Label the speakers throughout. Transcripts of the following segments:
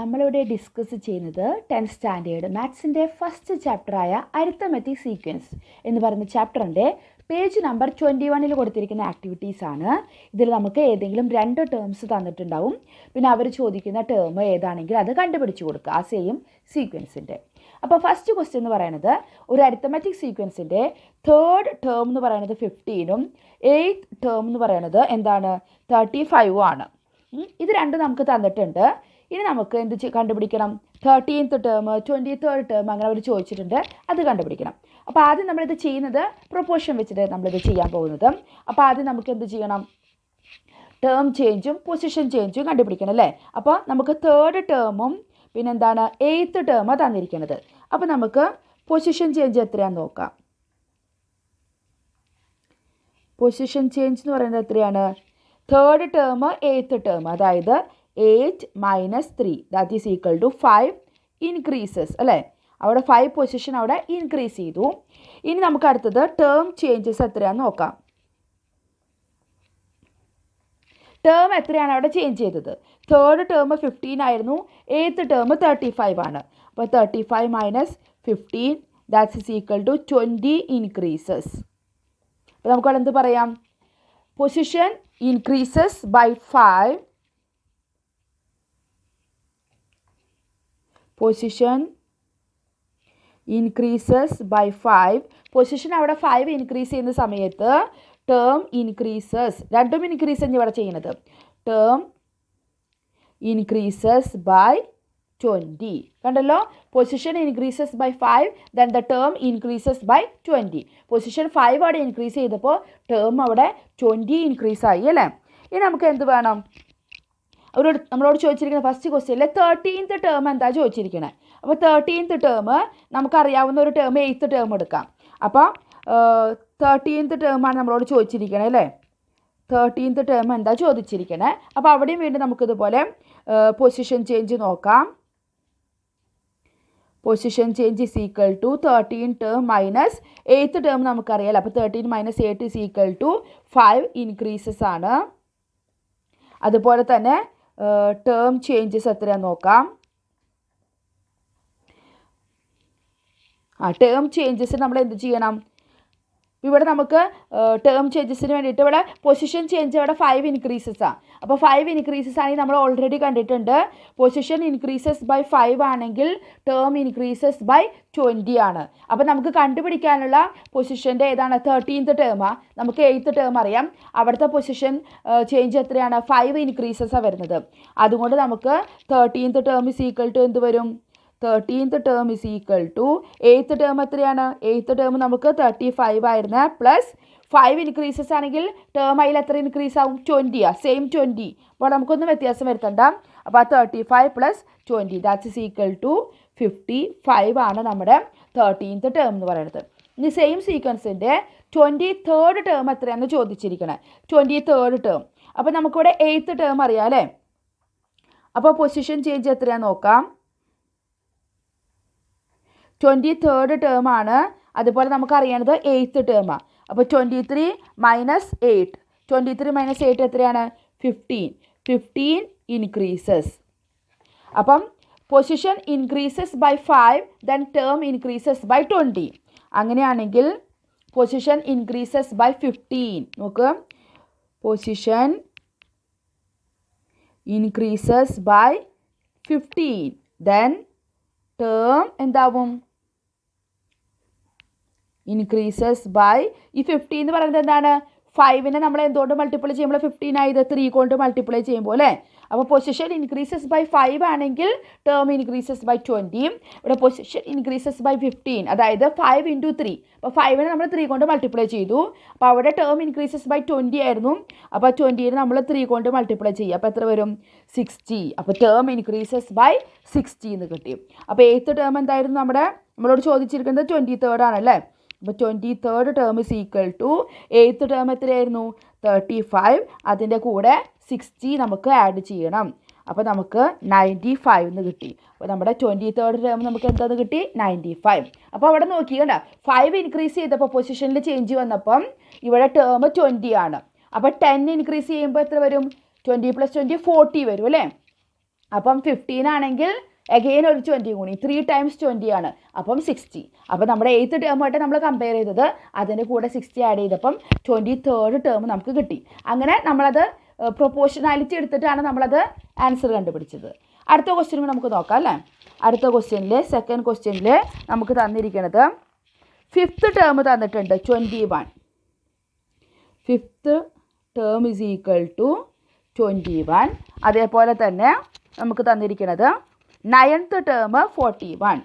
Speaker 1: നമ്മളിവിടെ ഡിസ്കസ് ചെയ്യുന്നത് 10th standard മാത്സിൻ്റെ ഫസ്റ്റ് ചാപ്റ്ററായ അരിത്തമെറ്റിക് സീക്വൻസ് എന്ന് പറയുന്ന ചാപ്റ്ററിൻ്റെ പേജ് നമ്പർ 21 കൊടുത്തിരിക്കുന്ന ആക്ടിവിറ്റീസാണ്. ഇതിൽ നമുക്ക് ഏതെങ്കിലും 2 ടേംസ് തന്നിട്ടുണ്ടാവും. പിന്നെ അവർ ചോദിക്കുന്ന ടേം ഏതാണെങ്കിൽ അത് കണ്ടുപിടിച്ച് കൊടുക്കുക ആ സെയിം സീക്വൻസിൻ്റെ. അപ്പോൾ ഫസ്റ്റ് ക്വസ്റ്റ്യൻ എന്ന് പറയുന്നത് ഒരു അരിത്തമെറ്റിക് സീക്വൻസിൻ്റെ 3rd ടേം എന്ന് പറയുന്നത് 15ഉം 8th ടേം എന്ന് പറയുന്നത് എന്താണ് 35 ആണ്. ഇത് രണ്ടും നമുക്ക് തന്നിട്ടുണ്ട്. ഇനി നമുക്ക് എന്ത് കണ്ടുപിടിക്കണം? 13th ടേം 23rd ടേം അങ്ങനെ അവർ ചോദിച്ചിട്ടുണ്ട്, അത് കണ്ടുപിടിക്കണം. അപ്പോൾ ആദ്യം നമ്മളിത് ചെയ്യുന്നത് പ്രൊപ്പോർഷൻ വെച്ചിട്ട് നമ്മളിത് ചെയ്യാൻ പോകുന്നത്. അപ്പോൾ ആദ്യം നമുക്ക് എന്ത് ചെയ്യണം? ടേം ചേഞ്ചും പൊസിഷൻ ചേഞ്ചും കണ്ടുപിടിക്കണം അല്ലേ. അപ്പോൾ നമുക്ക് 3rd ടേമും പിന്നെന്താണ് 8th ടേം തന്നിരിക്കുന്നത്. അപ്പോൾ നമുക്ക് പൊസിഷൻ ചേഞ്ച് എത്രയാണെന്ന് നോക്കാം. പൊസിഷൻ ചേഞ്ച് എന്ന് പറയുന്നത് എത്രയാണ്? 3rd ടേം 8th ടേം, അതായത് 8 - 3 that is equal to 5 increases അല്ലേ. അവിടെ 5 പൊസിഷൻ അവിടെ ഇൻക്രീസ് ചെയ്തു. ഇനി നമുക്ക് അടുത്തത് ടേം ചേഞ്ചസ് എത്രയാണെന്ന് നോക്കാം. ടേം എത്രയാണ് അവിടെ ചേഞ്ച് ചെയ്തത്? 3rd ടേം 15 ആയിരുന്നു, 8th ടേം 35 ആണ്. അപ്പോൾ 35 - 15 that is equal to 20 increases. അപ്പോൾ നമുക്കവിടെ എന്ത് പറയാം? Position increases by 5. Position increases by 5. Position അവിടെ 5 ഇൻക്രീസ് ചെയ്യുന്ന സമയത്ത് ടേം ഇൻക്രീസസ്, രണ്ടും ഇൻക്രീസ് തന്നെ ഇവിടെ ചെയ്യുന്നത്. Term increases by 20. കണ്ടല്ലോ, position increases by 5 then the term increases by 20. Position 5 അവിടെ ഇൻക്രീസ് ചെയ്തപ്പോൾ ടേം അവിടെ 20 ഇൻക്രീസ് ആയി അല്ലേ. ഇനി നമുക്ക് എന്ത് വേണം? നമ്മളോട് ചോദിച്ചിരിക്കുന്ന ഫസ്റ്റ് ക്വസ്റ്റ്യനിൽ 13th ടേം എന്താ ചോദിച്ചിരിക്കുന്നത്. അപ്പോൾ 13th ടേം നമുക്കറിയാവുന്ന ഒരു ടേം 8th ടേം എടുക്കാം. അപ്പോൾ 13th ടേമാണ് നമ്മളോട് ചോദിച്ചിരിക്കണേ അല്ലേ. 13th ടേം എന്താ ചോദിച്ചിരിക്കണേ. അപ്പോൾ അവിടെയും വീണ്ടും നമുക്കിതുപോലെ പൊസിഷൻ ചേഞ്ച് നോക്കാം. Position change is equal to 13 term minus 8th term നമുക്കറിയാലോ. അപ്പോൾ 13 - 8 ഈസ് ഈക്വൽ ടു 5 ഇൻക്രീസസ് ആണ്. അതുപോലെ തന്നെ ടേം ചേഞ്ചസ് എത്രയാണെന്ന് നോക്കാം. ടേം ചേഞ്ചസ് നമ്മൾ എന്ത് ചെയ്യണം? ഇവിടെ നമുക്ക് ടേം ചേഞ്ചസിന് വേണ്ടിയിട്ട് ഇവിടെ പൊസിഷൻ ചേഞ്ച് അവിടെ 5 ഇൻക്രീസസ് ആണ്. അപ്പോൾ 5 ഇൻക്രീസസ് ആണെങ്കിൽ നമ്മൾ ഓൾറെഡി കണ്ടിട്ടുണ്ട്. പൊസിഷൻ ഇൻക്രീസസ് ബൈ 5 ആണെങ്കിൽ ടേം ഇൻക്രീസസ് ബൈ 20 ആണ്. അപ്പോൾ നമുക്ക് കണ്ടുപിടിക്കാനുള്ള പൊസിഷൻ്റെ ഏതാണ്? 13th ടേമാണ്. നമുക്ക് 8th ടേം അറിയാം. അവിടുത്തെ പൊസിഷൻ ചേഞ്ച് എത്രയാണ്? 5 ഇൻക്രീസസാണ് വരുന്നത്. അതുകൊണ്ട് നമുക്ക് 13th term is equal to എന്ത് വരും? 13th term is equal to 8th term എത്രയാണ്? 8th ടേം നമുക്ക് 35 ആയിരുന്നു, പ്ലസ് 5 ഇൻക്രീസസ് ആണെങ്കിൽ ടേം അതിൽ എത്ര ഇൻക്രീസ് ആവും? 20 സെയിം 20. അപ്പോൾ നമുക്കൊന്നും വ്യത്യാസം വരുത്തണ്ട. അപ്പോൾ 35 + 20 ദാറ്റ് ഇസ് ഈക്വൽ ടു 55 ആണ് നമ്മുടെ 13th ടേം എന്ന് പറയുന്നത്. ഇനി സെയിം സീക്വൻസിൻ്റെ 23rd ടേം എത്രയാണെന്ന് ചോദിച്ചിരിക്കണേ. 23rd term. അപ്പോൾ നമുക്കിവിടെ 8th ടേം അറിയാം അല്ലേ. അപ്പോൾ പൊസിഷൻ ചേഞ്ച് എത്രയാണെന്ന് നോക്കാം. 23rd ടേം ആണ്. അതുപോലെ നമുക്കറിയണത് 8th ടേമാണ്. അപ്പോൾ 23 - 8. 23 - 8 എത്രയാണ്? 15. 15 ഇൻക്രീസസ്. അപ്പം position increases by 5 then term increases by 20. അങ്ങനെയാണെങ്കിൽ പൊസിഷൻ ഇൻക്രീസസ് ബൈ 15. നോക്ക്, position increases by 15 then term എന്താവും? ഇൻക്രീസസ് ബൈ ഈ 15 എന്ന് പറയുന്നത് എന്താണ്? 5നെ നമ്മൾ എന്തുകൊണ്ട് മൾട്ടിപ്ലൈ ചെയ്യുമ്പോൾ 15 ആയത്? 3 കൊണ്ട് മൾട്ടിപ്ലൈ ചെയ്യുമ്പോൾ അല്ലേ. അപ്പോൾ പൊസിഷൻ ഇൻക്രീസസ് ബൈ 5 ആണെങ്കിൽ ടേം ഇൻക്രീസസ് ബൈ 20. ഇവിടെ പൊസിഷൻ ഇൻക്രീസസ് ബൈ 15, അതായത് 5 × 3. അപ്പോൾ 5നെ നമ്മൾ 3 കൊണ്ട് മൾട്ടിപ്ലൈ ചെയ്തു. അപ്പോൾ അവിടെ ടേം ഇൻക്രീസസ് ബൈ 20 ആയിരുന്നു. അപ്പോൾ 20നെ നമ്മൾ 3 കൊണ്ട് മൾട്ടിപ്ലൈ ചെയ്യുക. അപ്പോൾ എത്ര വരും? 60. അപ്പോൾ ടേം ഇൻക്രീസസ് ബൈ 60 എന്ന് കിട്ടി. അപ്പോൾ 8th ടേം എന്തായിരുന്നു? നമ്മളോട് ചോദിച്ചിരിക്കുന്നത് 23rd ആണല്ലേ. അപ്പോൾ 23rd term is equal to 8th term എത്രയായിരുന്നു? 35. അതിൻ്റെ കൂടെ 60 നമുക്ക് ആഡ് ചെയ്യണം. അപ്പോൾ നമുക്ക് 95 എന്ന് കിട്ടി. അപ്പോൾ നമ്മുടെ 23rd ടേം നമുക്ക് എന്താന്ന് കിട്ടി? 95. അപ്പോൾ അവിടെ നോക്കിക്കണ്ട, 5 ഇൻക്രീസ് ചെയ്തപ്പോൾ പൊസിഷനിൽ ചേഞ്ച് വന്നപ്പം ഇവിടെ ടേം 20 ആണ്. അപ്പോൾ 10 ഇൻക്രീസ് ചെയ്യുമ്പോൾ എത്ര വരും? 20 + 20 40 വരും അല്ലേ. അപ്പം 15 ആണെങ്കിൽ അഗെയിൻ ഒരു 20 കൂടി 3 times 20 ആണ്, അപ്പം 60. അപ്പം നമ്മുടെ 8th ടേമായിട്ട് നമ്മൾ കമ്പയർ ചെയ്തത് അതിൻ്റെ കൂടെ 60 ആഡ് ചെയ്തപ്പം 23rd ടേം നമുക്ക് കിട്ടി. അങ്ങനെ നമ്മളത് പ്രൊപ്പോർഷണാലിറ്റി എടുത്തിട്ടാണ് നമ്മളത് ആൻസർ കണ്ടുപിടിച്ചത്. അടുത്ത ക്വസ്റ്റ്യൻ നമുക്ക് നോക്കാം അല്ലേ. അടുത്ത ക്വസ്റ്റ്യനിൽ സെക്കൻഡ് ക്വസ്റ്റ്യനിൽ നമുക്ക് തന്നിരിക്കുന്നത് 5th ടേം തന്നിട്ടുണ്ട് 21. 5th term is equal to 21. അതേപോലെ തന്നെ നമുക്ക് തന്നിരിക്കുന്നത് 9th term 41.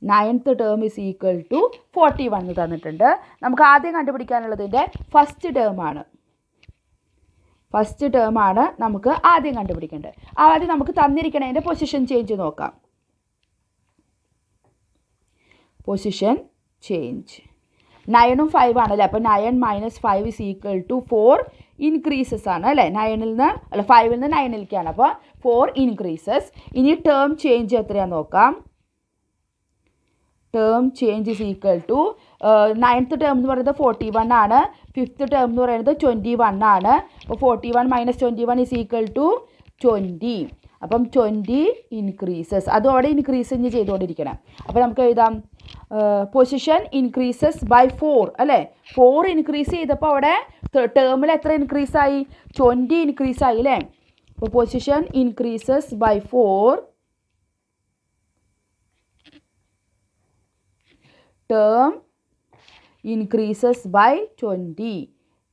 Speaker 1: 9th term is equal to 41 തന്നിട്ടുണ്ട്. നമുക്ക് ആദ്യം കണ്ടുപിടിക്കാനുള്ളതിൻ്റെ ഫസ്റ്റ് ടേമാണ് നമുക്ക് ആദ്യം കണ്ടുപിടിക്കേണ്ടത്. ആദ്യം നമുക്ക് തന്നിരിക്കണതിൻ്റെ പൊസിഷൻ ചേഞ്ച് നോക്കാം. പൊസിഷൻ ചേഞ്ച് 9ഉം 5 ആണല്ലേ. അപ്പോൾ 9 - 5 ഈസ് ഈക്വൽ ടു 4 ഇൻക്രീസസ് ആണ് അല്ലേ. 9ൽ നിന്ന് 5ൽ നിന്ന് 9ലേക്കാണ്. അപ്പോൾ 4 ഇൻക്രീസസ്. ഇനി ടേം ചേഞ്ച് എത്രയാണെന്ന് നോക്കാം. Term change is equal to 9th term എന്ന് പറയുന്നത് 41 ആണ്. 5th ടേം എന്ന് പറയുന്നത് 21 ആണ്. അപ്പോൾ 41 - 21 ഈസ് ഈക്വൽ ടു 20. അപ്പം 20 ഇൻക്രീസസ്. അതും അവിടെ ഇൻക്രീസ് ഇനി ചെയ്തുകൊണ്ടിരിക്കണം. അപ്പോൾ നമുക്ക് എഴുതാം പൊസിഷൻ ഇൻക്രീസസ് ബൈ 4 അല്ലേ. 4 ഇൻക്രീസ് ചെയ്തപ്പോൾ അവിടെ ടേമിൽ എത്ര ഇൻക്രീസ് ആയി? 20 ഇൻക്രീസ് ആയി അല്ലേ. അപ്പോൾ position increases by 4. Term increases by 20.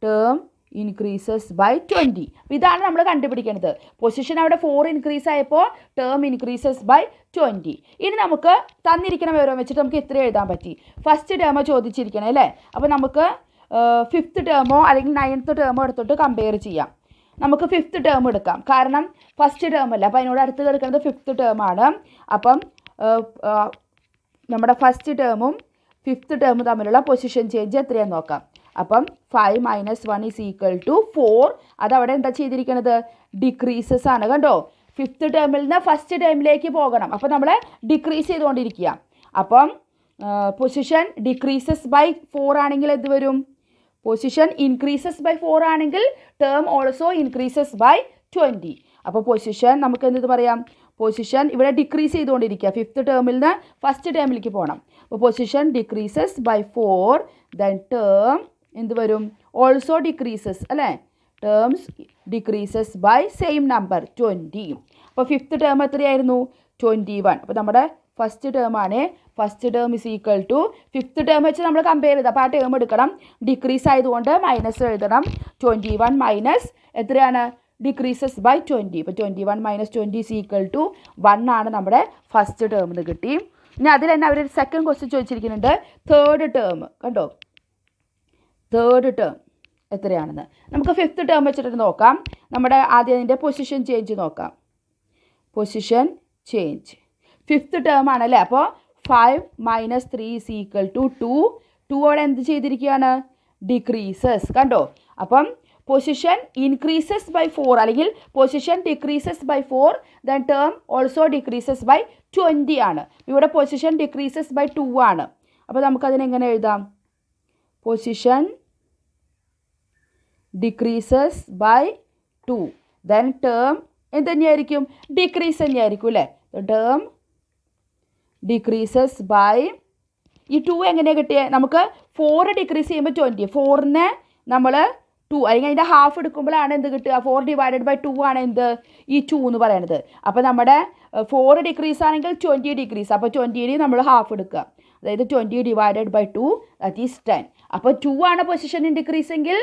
Speaker 1: Term increases by 20. അപ്പോൾ ഇതാണ് നമ്മൾ കണ്ടുപിടിക്കുന്നത്. പൊസിഷൻ അവിടെ 4 ഇൻക്രീസ് ആയപ്പോൾ ടേം ഇൻക്രീസസ് ബൈ 20. ഇനി നമുക്ക് തന്നിരിക്കുന്ന വിവരം വെച്ചിട്ട് നമുക്ക് ഇത്ര എഴുതാൻ പറ്റി. ഫസ്റ്റ് ടേമോ ചോദിച്ചിരിക്കണേ അല്ലേ. അപ്പോൾ നമുക്ക് 5th ടേമോ അല്ലെങ്കിൽ 9th ടേമോ എടുത്തിട്ട് കമ്പയർ ചെയ്യാം. നമുക്ക് 5th ടേം എടുക്കാം, കാരണം ഫസ്റ്റ് ടേം അല്ല. അപ്പോൾ അതിനോട് അടുത്ത് കിടക്കുന്നത് 5th ടേമാണ്. അപ്പം നമ്മുടെ ഫസ്റ്റ് ടേമും 5th ടേമും തമ്മിലുള്ള പൊസിഷൻ ചേഞ്ച് എത്രയാണെന്ന് നോക്കാം. അപ്പം 5 - 1 ഈസ് ഈക്വൽ ടു 4. അതവിടെ എന്താ ചെയ്തിരിക്കുന്നത്? ഡിക്രീസസ് ആണ്. കണ്ടോ, 5th ടേമിൽ നിന്ന് ഫസ്റ്റ് ടേമിലേക്ക് പോകണം. അപ്പോൾ നമ്മൾ ഡിക്രീസ് ചെയ്തുകൊണ്ടിരിക്കുക. അപ്പം പൊസിഷൻ ഡിക്രീസസ് ബൈ 4 ആണെങ്കിൽ എന്ത് വരും? പൊസിഷൻ ഇൻക്രീസസ് ബൈ 4 ആണെങ്കിൽ ടേം ഓൾസോ ഇൻക്രീസസ് ബൈ 20. അപ്പോൾ പൊസിഷൻ നമുക്ക് എന്ത് പറയാം? പൊസിഷൻ ഇവിടെ ഡിക്രീസ് ചെയ്തുകൊണ്ടിരിക്കുക. 5th ടേമിൽ നിന്ന് ഫസ്റ്റ് ടേമിലേക്ക് പോകണം. അപ്പോൾ position decreases by 4. Then term എന്ത് വരും? ഓൾസോ ഡിക്രീസസ് അല്ലേ. Terms decreases by same number 20. അപ്പോൾ 5th ടേം എത്രയായിരുന്നു? 21. അപ്പോൾ നമ്മുടെ first ടേമാണ്. First term is equal to 5th term വെച്ച് നമ്മൾ കമ്പയർ ചെയ്ത് അപ്പോൾ ആ ടേം എടുക്കണം. ഡിക്രീസ് ആയതുകൊണ്ട് മൈനസ് എഴുതണം. 21 മൈനസ് എത്രയാണ്? Decreases by 20. ഇപ്പോൾ 21 - 20 ഈസ് ഈക്വൽ ടു 1 ആണ് നമ്മുടെ ഫസ്റ്റ് ടേം എന്ന് കിട്ടി. ഇനി അതിൽ തന്നെ അവർ സെക്കൻഡ് ക്വസ്റ്റ്യൻ ചോദിച്ചിരിക്കുന്നുണ്ട്. തേർഡ് ടേം കണ്ടോ, തേർഡ് ടേം എത്രയാണെന്ന്. നമുക്ക് 5th ടേം വെച്ചിട്ട് നോക്കാം. നമ്മുടെ ആദ്യം അതിൻ്റെ പൊസിഷൻ ചേഞ്ച് നോക്കാം. പൊസിഷൻ ചേഞ്ച് 5th ടേം ആണല്ലേ. അപ്പോൾ 5 - 3 ഈസ് ഈക്വൽ ടു 2. 2 അവിടെ എന്ത് ചെയ്തിരിക്കുകയാണ്? ഡിക്രീസസ്. കണ്ടോ, അപ്പം പൊസിഷൻ ഇൻക്രീസസ് ബൈ 4 അല്ലെങ്കിൽ position decreases by 4. Then term also decreases by 20 ആണ്. ഇവിടെ പൊസിഷൻ ഡിക്രീസസ് ബൈ 2 ആണ്. അപ്പോൾ നമുക്കതിനെങ്ങനെ എഴുതാം? Position decreases by 2. Then term എന്ത് തന്നെയായിരിക്കും? ഡിക്രീസ് തന്നെയായിരിക്കും അല്ലേ. ടേം ഡിക്രീസസ് ബൈ ഈ 2 എങ്ങനെയാണ് കിട്ടിയത്? നമുക്ക് 4 ഡിക്രീസ് ചെയ്യുമ്പോൾ 20. 4നെ നമ്മൾ 2 അല്ലെങ്കിൽ അതിൻ്റെ ഹാഫ് എടുക്കുമ്പോഴാണ് എന്ത് കിട്ടുക? 4 ഡിവൈഡഡ് ബൈ 2 ആണ് എന്ത്? ഈ 2 എന്ന് പറയുന്നത്. അപ്പോൾ നമ്മുടെ 4 ഡിക്രീസ് ആണെങ്കിൽ 20 ഡിക്രീസ്. അപ്പോൾ 20ന് നമ്മൾ ഹാഫ് എടുക്കുക. അതായത് 20 ഡിവൈഡഡ് ബൈ 2 ദാറ്റ് ഈസ് 10. അപ്പോൾ 2 ആണ് പൊസിഷൻ ഡിക്രീസ് എങ്കിൽ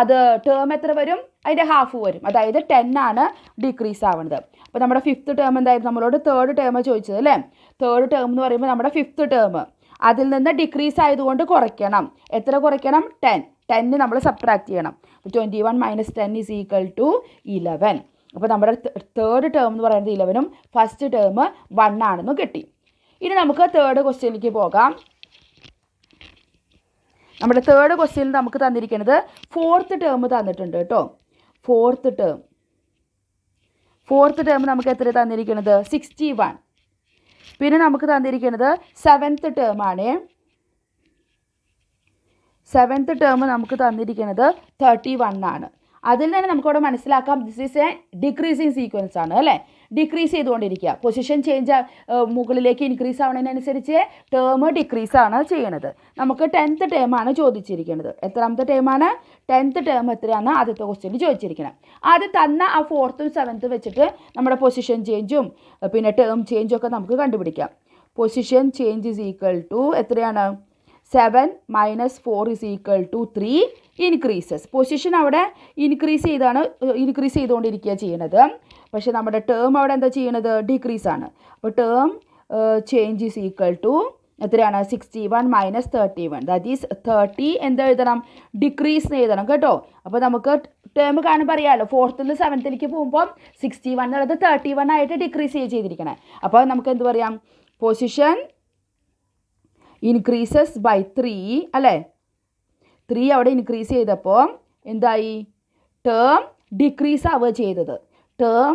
Speaker 1: അത് ടേം എത്ര വരും? അതിൻ്റെ ഹാഫ് വരും. അതായത് 10 ആണ് ഡിക്രീസ് ആവുന്നത്. അപ്പോൾ നമ്മുടെ 5th ടേം എന്തായിരുന്നു? നമ്മളോട് തേർഡ് ടേം ചോദിച്ചത് അല്ലേ. തേർഡ് ടേം എന്ന് പറയുമ്പോൾ നമ്മുടെ 5th ടേം അതിൽ നിന്ന് ഡിക്രീസ് ആയതുകൊണ്ട് കുറയ്ക്കണം. എത്ര കുറയ്ക്കണം? 10. 10 നമ്മൾ സബ്ട്രാക്ട് ചെയ്യണം. അപ്പോൾ 21 - 10 ഈസ് ഈക്വൽ ടു 11. അപ്പോൾ നമ്മുടെ തേർഡ് ടേം എന്ന് പറയുന്നത് 11ഉം ഫസ്റ്റ് ടേം 1 ആണെന്ന് കിട്ടി. ഇനി നമുക്ക് തേർഡ് ക്വസ്റ്റ്യനിലേക്ക് പോകാം. നമ്മുടെ തേർഡ് ക്വസ്റ്റ്യനിൽ നമുക്ക് തന്നിരിക്കുന്നത് 4th ടേം തന്നിട്ടുണ്ട് കേട്ടോ. 4th ടേം നമുക്ക് എത്ര തന്നിരിക്കുന്നത്? 61. പിന്നെ നമുക്ക് തന്നിരിക്കുന്നത് 7th ടേം ആണ്. 7th ടേം നമുക്ക് തന്നിരിക്കുന്നത് 31 ആണ്. അതിൽ തന്നെ നമുക്കവിടെ മനസ്സിലാക്കാം this is A decreasing sequence ആണ് അല്ലേ. ഡിക്രീസ് ചെയ്തുകൊണ്ടിരിക്കുക. പൊസിഷൻ ചേഞ്ച് മുകളിലേക്ക് ഇൻക്രീസ് ആവുന്നതിനനുസരിച്ച് ടേം ഡിക്രീസ് ആണ് ചെയ്യണത്. നമുക്ക് 10th ടേം ആണ് ചോദിച്ചിരിക്കുന്നത്. എത്രാമത്തെ ടേമാണ്? 10th ടേം എത്രയാണ് ആദ്യത്തെ ക്വസ്റ്റ്യൻ ചോദിച്ചിരിക്കുന്നത്. ആദ്യം തന്ന ആ 4th 7th വെച്ചിട്ട് നമ്മുടെ പൊസിഷൻ ചേഞ്ചും പിന്നെ ടേം ചേഞ്ചും ഒക്കെ നമുക്ക് കണ്ടുപിടിക്കാം. Position change is equal to എത്രയാണ്? 7 - 4 is equal to 3 increases. Position അവിടെ ഇൻക്രീസ് ചെയ്തുകൊണ്ടിരിക്കുക ചെയ്യണത്. പക്ഷേ നമ്മുടെ ടേം അവിടെ എന്താ ചെയ്യണത്? ഡിക്രീസ് ആണ്. അപ്പോൾ term change is equal to എത്രയാണ്? 61 - 31 ദാറ്റ് ഈസ് 30 എന്ത് എഴുതണം? ഡിക്രീസ് എന്ന് എഴുതണം കേട്ടോ. അപ്പോൾ നമുക്ക് ടേം കാണുമ്പോൾ അറിയാമല്ലോ 4th 7th പോകുമ്പോൾ 61 എന്നുള്ളത് 31 ആയിട്ട് ഡിക്രീസ് ചെയ്തിരിക്കണേ. അപ്പോൾ നമുക്ക് എന്ത് പറയാം? പൊസിഷൻ ഇൻക്രീസസ് ബൈ 3 അല്ലേ. 3 അവിടെ ഇൻക്രീസ് ചെയ്തപ്പോൾ എന്തായി? ടേം ഡിക്രീസ് ആവുക ചെയ്തത്. ടേം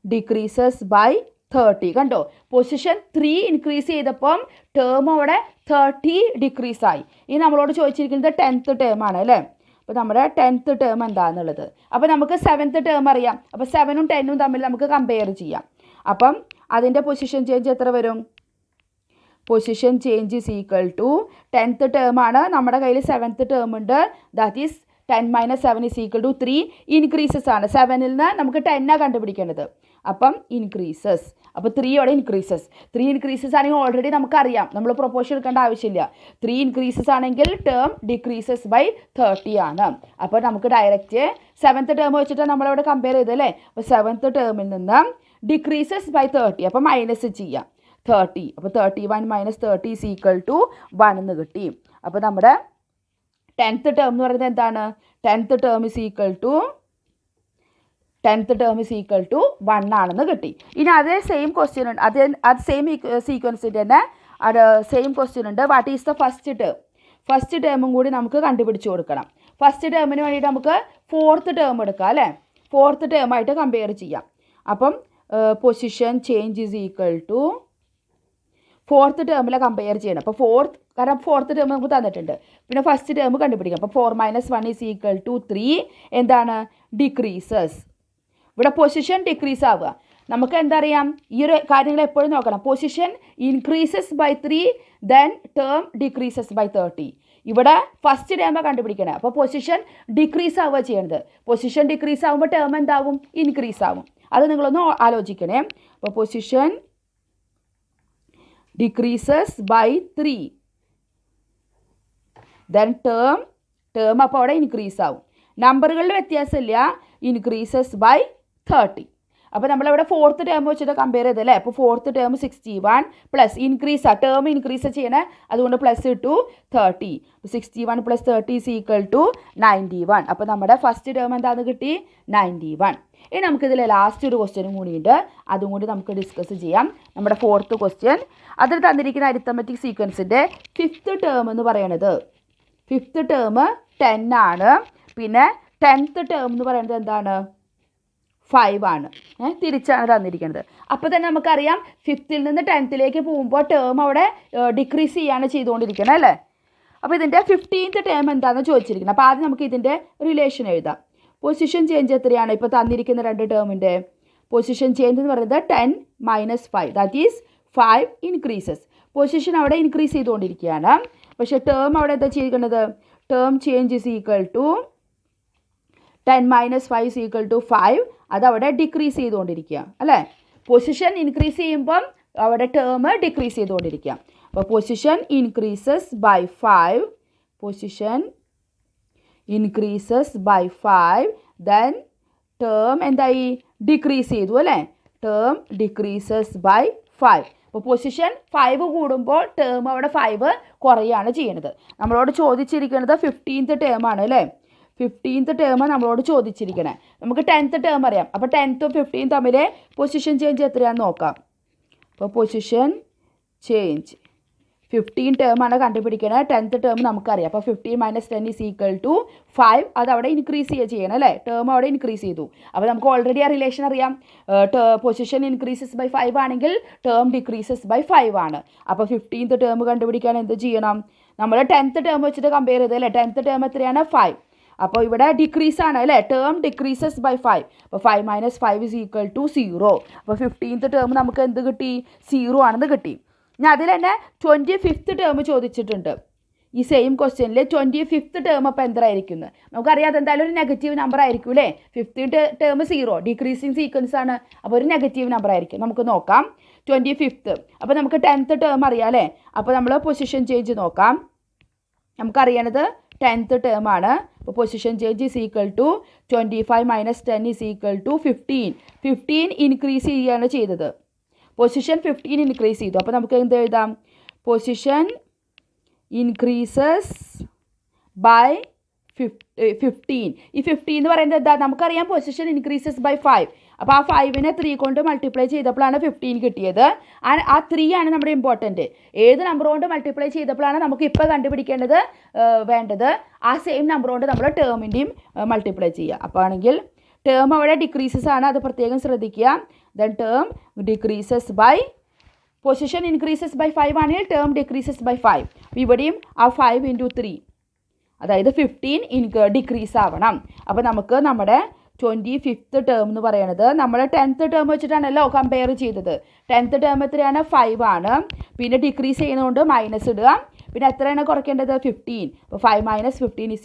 Speaker 1: ഡിക്രീസസ് ബൈ 30 കണ്ടോ. പൊസിഷൻ 3 ഇൻക്രീസ് ചെയ്തപ്പം ടേം അവിടെ 30 ഡിക്രീസ് ആയി. ഇനി നമ്മളോട് ചോദിച്ചിരിക്കുന്നത് 10th ടേം ആണ് അല്ലേ. അപ്പോൾ നമ്മുടെ 10th ടേം എന്താണെന്നുള്ളത്. അപ്പോൾ നമുക്ക് 7th ടേം അറിയാം. അപ്പോൾ 7ഉം 10ഉം തമ്മിൽ നമുക്ക് കമ്പയർ ചെയ്യാം. അപ്പം അതിൻ്റെ പൊസിഷൻ ചേഞ്ച് എത്ര വരും? Position change is equal to 10th term ആണ്. നമ്മുടെ കയ്യിൽ 7th ടേം ഉണ്ട്. That is 10 - 7 is equal to 3 increases ആണ്. 7ൽ നിന്ന് നമുക്ക് 10 കണ്ടുപിടിക്കേണ്ടത്. അപ്പം ഇൻക്രീസസ്. അപ്പോൾ 3 അവിടെ ഇൻക്രീസസ്. 3 ഇൻക്രീസസ് ആണെങ്കിൽ ഓൾറെഡി നമുക്കറിയാം, നമ്മൾ പ്രൊപ്പോർഷൻ എടുക്കേണ്ട ആവശ്യമില്ല. 3 ഇൻക്രീസസ് ആണെങ്കിൽ ടേം ഡിക്രീസസ് ബൈ 30 ആണ്. അപ്പോൾ നമുക്ക് ഡയറക്റ്റ് 7th ടേം വെച്ചിട്ട് നമ്മളവിടെ കമ്പയർ ചെയ്തല്ലേ. അപ്പോൾ 7th ടേമിൽ നിന്ന് ഡിക്രീസസ് ബൈ 30 അപ്പോൾ മൈനസ് ചെയ്യാം 30. അപ്പോൾ 31 - 30 ഈസ് ഈക്വൽ ടു 1 എന്ന് കിട്ടി. അപ്പോൾ നമ്മുടെ 10th ടേം എന്ന് പറയുന്നത് എന്താണ്? 10th term is equal to 1 ആണെന്ന് കിട്ടി. ഇനി അതേ സെയിം ക്വസ്റ്റ്യൻ ഉണ്ട്, അത് സെയിം സീക്വൻസിൻ്റെ തന്നെ സെയിം ക്വസ്റ്റ്യൻ ഉണ്ട്. What is the first term? First ടേമും കൂടി നമുക്ക് കണ്ടുപിടിച്ച് കൊടുക്കണം. ഫസ്റ്റ് ടേമിന് വേണ്ടിയിട്ട് നമുക്ക് 4th ടേം എടുക്കാം അല്ലേ. 4th ടേമായിട്ട് കമ്പയർ ചെയ്യാം. അപ്പം position change is equal to 4th ടേമിലെ കമ്പയർ ചെയ്യണം. അപ്പോൾ കാരണം 4th ടേം നമുക്ക് തന്നിട്ടുണ്ട്. പിന്നെ ഫസ്റ്റ് ടേം കണ്ടുപിടിക്കാം. അപ്പോൾ 4 - 1 ഈസ് ഈക്വൽ ടു 3 എന്താണ്? ഡിക്രീസസ്. ഇവിടെ പൊസിഷൻ ഡിക്രീസ് ആവുക. നമുക്ക് എന്താ അറിയാം? ഈ ഒരു കാര്യങ്ങൾ എപ്പോഴും നോക്കണം. Position increases by 3 then term decreases by 30. ഇവിടെ ഫസ്റ്റ് ടേം കണ്ടുപിടിക്കണം. അപ്പോൾ പൊസിഷൻ ഡിക്രീസ് ആവുക ചെയ്യണത്. പൊസിഷൻ ഡിക്രീസ് ആകുമ്പോൾ ടേം എന്താവും? ഇൻക്രീസ് ആവും. അത് നിങ്ങളൊന്ന് ആലോചിക്കണേ. അപ്പോൾ position decreases by 3 then term അപ്പോൾ അവിടെ ഇൻക്രീസ് ആവും. നമ്പറുകളിൽ വ്യത്യാസമില്ല. Increases by 30. അപ്പോൾ നമ്മളിവിടെ 4th ടേം വെച്ചിട്ട് കമ്പയർ ചെയ്തല്ലേ. അപ്പോൾ 4th term 61 plus increase term increase ചെയ്യണേ, അതുകൊണ്ട് പ്ലസ് ഇട്ടു 30. 61 + 30 ഈസ് ഈക്വൽ ടു 91. അപ്പോൾ നമ്മുടെ ഫസ്റ്റ് ടേം എന്താണെന്ന് കിട്ടി? 91. ഇനി നമുക്കിതിൽ ലാസ്റ്റ് ഒരു ക്വസ്റ്റ്യനും കൂടിയുണ്ട്, അതും കൂടി നമുക്ക് ഡിസ്കസ് ചെയ്യാം. നമ്മുടെ 4th ക്വസ്റ്റ്യൻ, അതിൽ തന്നിരിക്കുന്ന അരിത്തമെറ്റിക് സീക്വൻസിൻ്റെ 5th ടേം എന്ന് പറയണത് 5th ടേം 10 ആണ്. പിന്നെ 10th ടേം എന്ന് പറയുന്നത് എന്താണ്? 5 ആണ്. തിരിച്ചാണ് തന്നിരിക്കുന്നത്. അപ്പോൾ തന്നെ നമുക്കറിയാം 5th നിന്ന് 10th പോകുമ്പോൾ ടേം അവിടെ ഡിക്രീസ് ചെയ്യാണ് ചെയ്തുകൊണ്ടിരിക്കുന്നത് അല്ലേ. അപ്പോൾ ഇതിൻ്റെ 15th ടേം എന്താണെന്ന് ചോദിച്ചിരിക്കുന്നത്. അപ്പോൾ ആദ്യം നമുക്ക് ഇതിൻ്റെ റിലേഷൻ എഴുതാം. പൊസിഷൻ ചേഞ്ച് എത്രയാണ്? ഇപ്പോൾ തന്നിരിക്കുന്ന 2 ടേമിൻ്റെ പൊസിഷൻ ചേഞ്ച് എന്ന് പറയുന്നത് 10 - 5 ദാറ്റ് ഈസ് 5 ഇൻക്രീസസ്. പൊസിഷൻ അവിടെ ഇൻക്രീസ് ചെയ്തുകൊണ്ടിരിക്കുകയാണ്. പക്ഷേ ടേം അവിടെ എന്താ ചെയ്തിരിക്കുന്നത്? Term change is equal to 10 - 5 is equal to 5. അതവിടെ ഡിക്രീസ് ചെയ്തുകൊണ്ടിരിക്കുക അല്ലേ. പൊസിഷൻ ഇൻക്രീസ് ചെയ്യുമ്പം അവിടെ ടേം ഡിക്രീസ് ചെയ്തുകൊണ്ടിരിക്കുക. അപ്പോൾ position increases by 5. Position increases by 5 then term എന്തായി? ഡിക്രീസ് ചെയ്തു അല്ലേ. Term decreases by 5. അപ്പോൾ പൊസിഷൻ 5 കൂടുമ്പോൾ ടേം അവിടെ 5 കുറയാണ് ചെയ്യുന്നത്. നമ്മളോട് ചോദിച്ചിരിക്കുന്നത് 15th ടേം ആണ് അല്ലേ. 15th ടേം നമ്മളോട് ചോദിച്ചിരിക്കണേ. നമുക്ക് 10th ടേം അറിയാം. അപ്പോൾ 10th 15 തമ്മിൽ പൊസിഷൻ ചേഞ്ച് എത്രയാണെന്ന് നോക്കാം. അപ്പോൾ പൊസിഷൻ ചേഞ്ച് 15 ടേമാണ് കണ്ടുപിടിക്കണത്. 10th ടേം നമുക്കറിയാം. അപ്പോൾ 15 - 10 ഈസ് ഈക്വൽ ടു 5. അത് അവിടെ ഇൻക്രീസ് ചെയ്യണം അല്ലേ. ടേം അവിടെ ഇൻക്രീസ് ചെയ്തു. അപ്പോൾ നമുക്ക് ഓൾറെഡി ആ റിലേഷൻ അറിയാം. പൊസിഷൻ ഇൻക്രീസസ് ബൈ 5 ആണെങ്കിൽ ടേം ഡിക്രീസസ് ബൈ 5 ആണ്. അപ്പോൾ 15th ടേം കണ്ടുപിടിക്കാൻ എന്ത് ചെയ്യണം? നമ്മൾ 10th ടേം വെച്ചിട്ട് കമ്പയർ ചെയ്തല്ലേ. 10th ടേം എത്രയാണ്? 5. അപ്പോൾ ഇവിടെ ഡിക്രീസ് ആണ് അല്ലേ, ടേം ഡിക്രീസസ് ബൈ 5. അപ്പോൾ 5 - 5 = 0. അപ്പോൾ 15th ടേം നമുക്ക് എന്ത് കിട്ടി, 0 ആണെന്ന് കിട്ടി. ഇനി അതിൽ തന്നെ 25th ടേം ചോദിച്ചിട്ടുണ്ട്. ഈ സെയിം ക്വസ്റ്റ്യനിൽ 25th ടേം അപ്പോൾ എന്തായിരിക്കും നമുക്കറിയാം, അതെന്തായാലും ഒരു നെഗറ്റീവ് നമ്പർ ആയിരിക്കും അല്ലേ. 15th ടേം 0, ഡിക്രീസിങ് സീക്വൻസ് ആണ്, അപ്പോൾ ഒരു നെഗറ്റീവ് നമ്പർ ആയിരിക്കും. നമുക്ക് നോക്കാം 25th. അപ്പോൾ നമുക്ക് 10th ടേം അറിയാം അല്ലേ. അപ്പോൾ നമ്മൾ പൊസിഷൻ ചേഞ്ച് നോക്കാം. നമുക്കറിയണത് 10th ടേം ആണ്. അപ്പോൾ പൊസിഷൻ ചേഞ്ച് = 25 - 10 = 15. 15 ഇൻക്രീസ് ചെയ്യുകയാണ് ചെയ്തത്. പൊസിഷൻ 15 ഇൻക്രീസ് ചെയ്തു. അപ്പോൾ നമുക്ക് എന്ത് എഴുതാം, പൊസിഷൻ ഇൻക്രീസസ് ബൈ 15. ഈ 15 എന്ന് പറയുന്നത് എന്താ, നമുക്കറിയാം പൊസിഷൻ ഇൻക്രീസസ് ബൈ 5. അപ്പോൾ ആ 5നെ 3 കൊണ്ട് മൾട്ടിപ്ലൈ ചെയ്തപ്പോഴാണ് 15 കിട്ടിയത്. ആ 3 ആണ് നമ്മുടെ ഇമ്പോർട്ടൻറ്റ്. ഏത് നമ്പർ കൊണ്ട് മൾട്ടിപ്ലൈ ചെയ്തപ്പോഴാണ് നമുക്ക് ഇപ്പോൾ കണ്ടുപിടിക്കേണ്ടത് വേണ്ടത്, ആ സെയിം നമ്പർ കൊണ്ട് നമ്മൾ ടേമിൻ്റെയും മൾട്ടിപ്ലൈ ചെയ്യുക. അപ്പോൾ ആണെങ്കിൽ ടേം അവിടെ ഡിക്രീസസ് ആണ്, അത് പ്രത്യേകം ശ്രദ്ധിക്കുക. Then term decreases by, position increases by 5 ആണെങ്കിൽ ടേം ഡിക്രീസസ് ബൈ 5. അപ്പോൾ ഇവിടെയും ആ 5 × 3, അതായത് 15 ഡിക്രീസ് ആവണം. അപ്പോൾ നമുക്ക് നമ്മുടെ 25th ടേം എന്ന് പറയുന്നത് നമ്മൾ 10th ടേം വെച്ചിട്ടാണല്ലോ കമ്പയർ ചെയ്തത്. 10th ടേം എത്രയാണ്, 5 ആണ്. പിന്നെ ഡിക്രീസ് ചെയ്യുന്നതുകൊണ്ട് മൈനസ് ഇടുക. പിന്നെ എത്രയാണ് കുറയ്ക്കേണ്ടത്, 15. അപ്പോൾ 5 - 15 =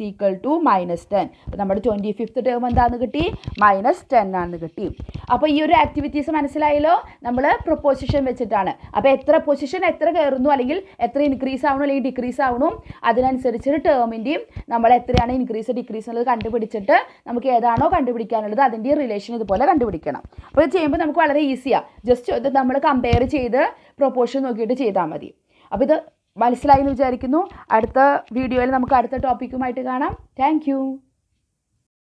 Speaker 1: -10. അപ്പോൾ നമ്മുടെ 25th ടേം എന്താണെന്ന് കിട്ടി, -10 ആണെന്ന് കിട്ടി. അപ്പോൾ ഈ ഒരു ആക്ടിവിറ്റീസ് മനസ്സിലായല്ലോ. നമ്മൾ പ്രൊപ്പോസിഷൻ വെച്ചിട്ടാണ്. അപ്പോൾ എത്ര പൊസിഷൻ എത്ര കയറുന്നു, അല്ലെങ്കിൽ എത്ര ഇൻക്രീസ് ആവണം അല്ലെങ്കിൽ ഡിക്രീസ് ആവണം, അതിനനുസരിച്ച് ടേമിൻ്റെയും നമ്മൾ എത്രയാണ് ഇൻക്രീസ് ഡിക്രീസ് എന്നുള്ളത് കണ്ടുപിടിച്ചിട്ട് നമുക്ക് ഏതാണോ കണ്ടുപിടിക്കാനുള്ളത് അതിൻ്റെ റിലേഷൻ ഇതുപോലെ കണ്ടുപിടിക്കണം. അപ്പോൾ ഇത് ചെയ്യുമ്പോൾ നമുക്ക് വളരെ ഈസിയാണ്. ജസ്റ്റ് നമ്മൾ കമ്പയർ ചെയ്ത് പ്രൊപ്പോർഷൻ നോക്കിയിട്ട് ചെയ്താൽ മതി. അപ്പോൾ ഇത് മനസ്സിലായി എന്ന് വിചാരിക്കുന്നു. അടുത്ത വീഡിയോയിൽ നമുക്ക് അടുത്ത ടോപ്പിക്കുമായിട്ട് കാണാം. താങ്ക്